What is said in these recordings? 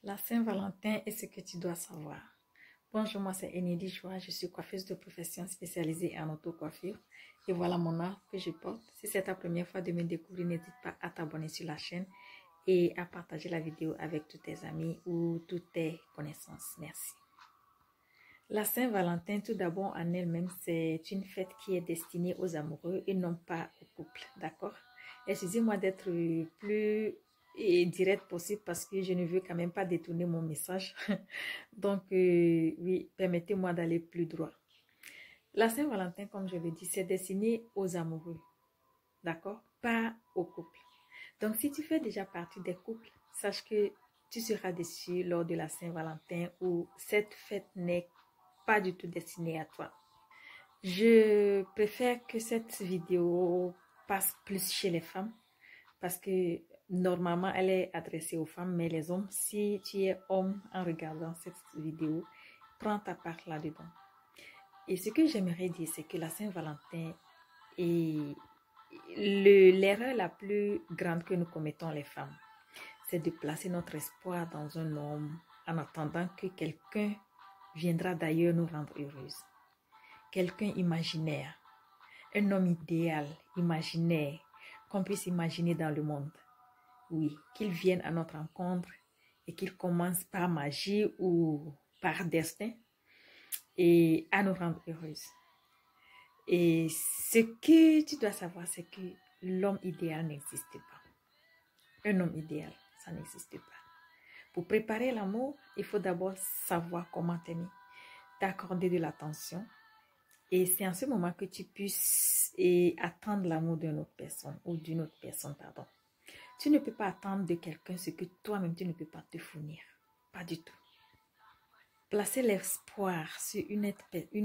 La Saint-Valentin est ce que tu dois savoir. Bonjour, moi c'est Enidi Joie, je suis coiffeuse de profession spécialisée en auto-coiffure et voilà mon art que je porte. Si c'est ta première fois de me découvrir, n'hésite pas à t'abonner sur la chaîne et à partager la vidéo avec tous tes amis ou toutes tes connaissances. Merci. La Saint-Valentin, tout d'abord en elle-même, c'est une fête qui est destinée aux amoureux et non pas aux couples, d'accord? Excusez-moi d'être plus direct possible parce que je ne veux quand même pas détourner mon message. Donc, oui, permettez-moi d'aller plus droit. La Saint-Valentin, comme je le dis, c'est destiné aux amoureux, d'accord? Pas aux couples. Donc, si tu fais déjà partie des couples, sache que tu seras déçu lors de la Saint-Valentin où cette fête n'est pas du tout destinée à toi. Je préfère que cette vidéo passe plus chez les femmes parce que normalement elle est adressée aux femmes, mais les hommes, si tu es homme en regardant cette vidéo, prends ta part là-dedans. Et ce que j'aimerais dire, c'est que la Saint-Valentin est l'erreur la plus grande que nous commettons les femmes, c'est de placer notre espoir dans un homme en attendant que quelqu'un viendra d'ailleurs nous rendre heureuses. Quelqu'un imaginaire, un homme idéal, imaginaire, qu'on puisse imaginer dans le monde. Oui, qu'il vienne à notre rencontre et qu'il commence par magie ou par destin et à nous rendre heureuses. Et ce que tu dois savoir, c'est que l'homme idéal n'existe pas. Un homme idéal, ça n'existe pas. Pour préparer l'amour, il faut d'abord savoir comment t'aimer, t'accorder de l'attention. Et c'est en ce moment que tu puisses attendre l'amour d'une autre personne ou d'une autre personne, pardon. Tu ne peux pas attendre de quelqu'un ce que toi-même tu ne peux pas te fournir. Pas du tout. Placer l'espoir sur une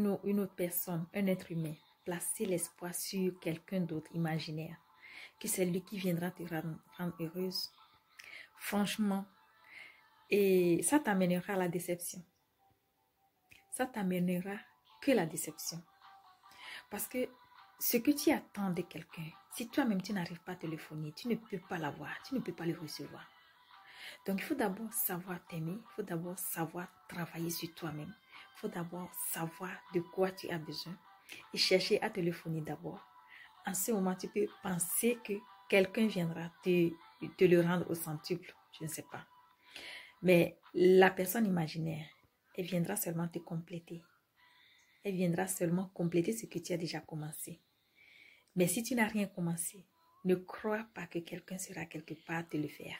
autre personne, un être humain. Placer l'espoir sur quelqu'un d'autre imaginaire. Que c'est lui qui viendra te rendre heureuse. Franchement, et ça t'amènera à la déception. Ça t'amènera que la déception. Parce que ce que tu attends de quelqu'un, si toi-même tu n'arrives pas à te le fournir, tu ne peux pas l'avoir, tu ne peux pas le recevoir. Donc il faut d'abord savoir t'aimer, il faut d'abord savoir travailler sur toi-même, il faut d'abord savoir de quoi tu as besoin et chercher à te le fournir d'abord. En ce moment, tu peux penser que quelqu'un viendra te le rendre au centuple, je ne sais pas. Mais la personne imaginaire, elle viendra seulement te compléter. Elle viendra seulement compléter ce que tu as déjà commencé. Mais si tu n'as rien commencé, ne crois pas que quelqu'un sera quelque part te le faire.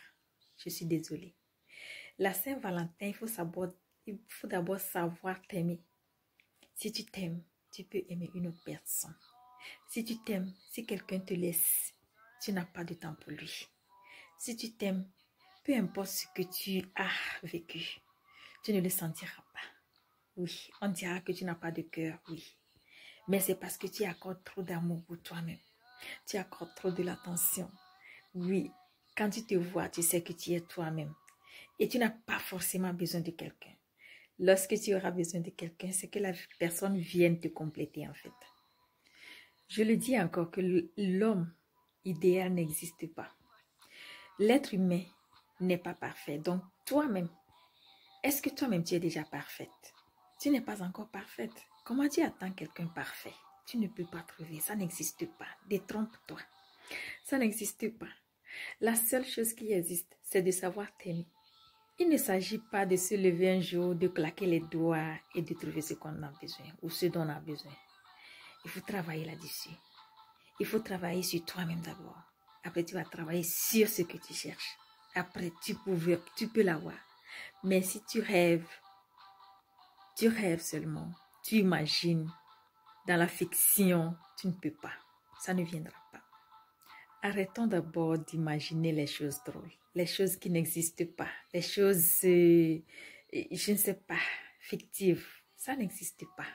Je suis désolée. La Saint-Valentin, il faut d'abord savoir t'aimer. Si tu t'aimes, tu peux aimer une autre personne. Si tu t'aimes, si quelqu'un te laisse, tu n'as pas de temps pour lui. Si tu t'aimes, peu importe ce que tu as vécu, tu ne le sentiras pas. Oui, on dira que tu n'as pas de cœur, oui. Mais c'est parce que tu accordes trop d'amour pour toi-même. Tu accordes trop de l'attention. Oui, quand tu te vois, tu sais que tu es toi-même. Et tu n'as pas forcément besoin de quelqu'un. Lorsque tu auras besoin de quelqu'un, c'est que la personne vienne te compléter en fait. Je le dis encore que l'homme idéal n'existe pas. L'être humain n'est pas parfait. Donc toi-même, est-ce que toi-même tu es déjà parfaite? Tu n'es pas encore parfaite. Comment tu attends quelqu'un parfait? Tu ne peux pas trouver, ça n'existe pas. Détrompe-toi. Ça n'existe pas. La seule chose qui existe, c'est de savoir t'aimer. Il ne s'agit pas de se lever un jour, de claquer les doigts et de trouver ce qu'on a besoin ou ce dont on a besoin. Il faut travailler là-dessus. Il faut travailler sur toi-même d'abord. Après, tu vas travailler sur ce que tu cherches. Après, tu peux l'avoir. Mais si tu rêves seulement, tu imagines dans la fiction, tu ne peux pas. Ça ne viendra pas. Arrêtons d'abord d'imaginer les choses drôles, les choses qui n'existent pas, les choses, je ne sais pas, fictives. Ça n'existe pas.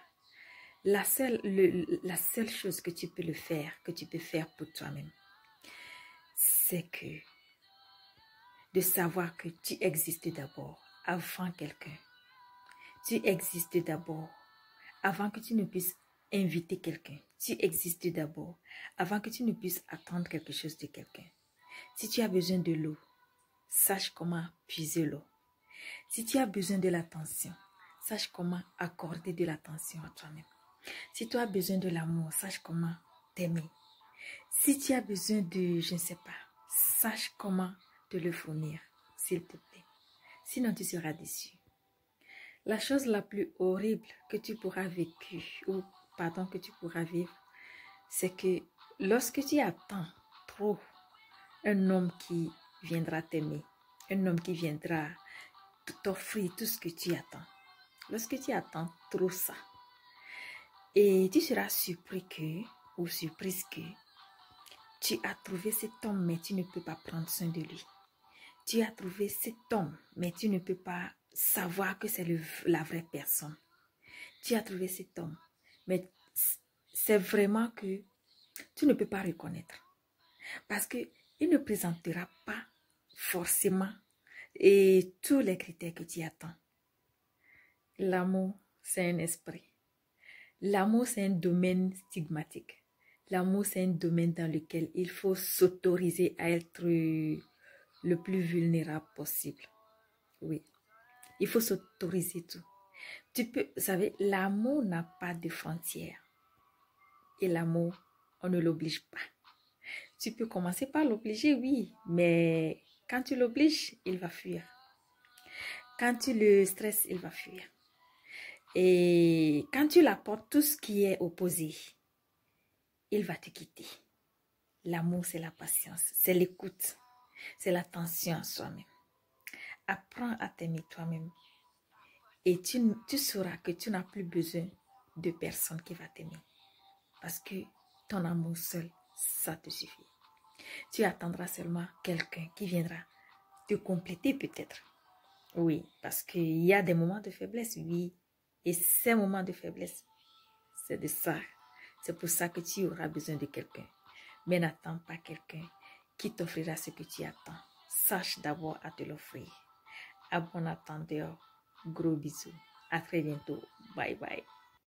La seule chose que tu peux faire pour toi-même, c'est que de savoir que tu existes d'abord avant quelqu'un. Tu existes d'abord avant que tu ne puisses inviter quelqu'un. Tu existes d'abord avant que tu ne puisses attendre quelque chose de quelqu'un. Si tu as besoin de l'eau, sache comment puiser l'eau. Si tu as besoin de l'attention, sache comment accorder de l'attention à toi-même. Si tu as besoin de l'amour, sache comment t'aimer. Si tu as besoin de, je ne sais pas, sache comment te le fournir, s'il te plaît. Sinon, tu seras déçu. La chose la plus horrible que tu pourras vivre, que tu pourras vivre, c'est que lorsque tu attends trop un homme qui viendra t'aimer, un homme qui viendra t'offrir tout ce que tu attends. Lorsque tu attends trop ça, et tu seras surprise que tu as trouvé cet homme, mais tu ne peux pas prendre soin de lui. Tu as trouvé cet homme, mais tu ne peux pas savoir que c'est la vraie personne. Tu as trouvé cet homme, mais c'est vraiment que tu ne peux pas reconnaître. Parce qu'il ne présentera pas forcément et tous les critères que tu attends. L'amour, c'est un esprit. L'amour, c'est un domaine stigmatique. L'amour, c'est un domaine dans lequel il faut s'autoriser à être le plus vulnérable possible. Oui, il faut s'autoriser tout. Vous savez, l'amour n'a pas de frontières. Et l'amour, on ne l'oblige pas. Tu peux commencer par l'obliger, oui, mais quand tu l'obliges, il va fuir. Quand tu le stresses, il va fuir. Et quand tu l'apportes tout ce qui est opposé, il va te quitter. L'amour, c'est la patience, c'est l'écoute, c'est l'attention à soi-même. Apprends à t'aimer toi-même. Et tu sauras que tu n'as plus besoin de personne qui va t'aimer. Parce que ton amour seul, ça te suffit. Tu attendras seulement quelqu'un qui viendra te compléter peut-être. Oui, parce qu'il y a des moments de faiblesse, oui. Et ces moments de faiblesse, c'est de ça. C'est pour ça que tu auras besoin de quelqu'un. Mais n'attends pas quelqu'un qui t'offrira ce que tu attends. Sache d'abord à te l'offrir. À bon attendeur, gros bisous. À très bientôt. Bye bye.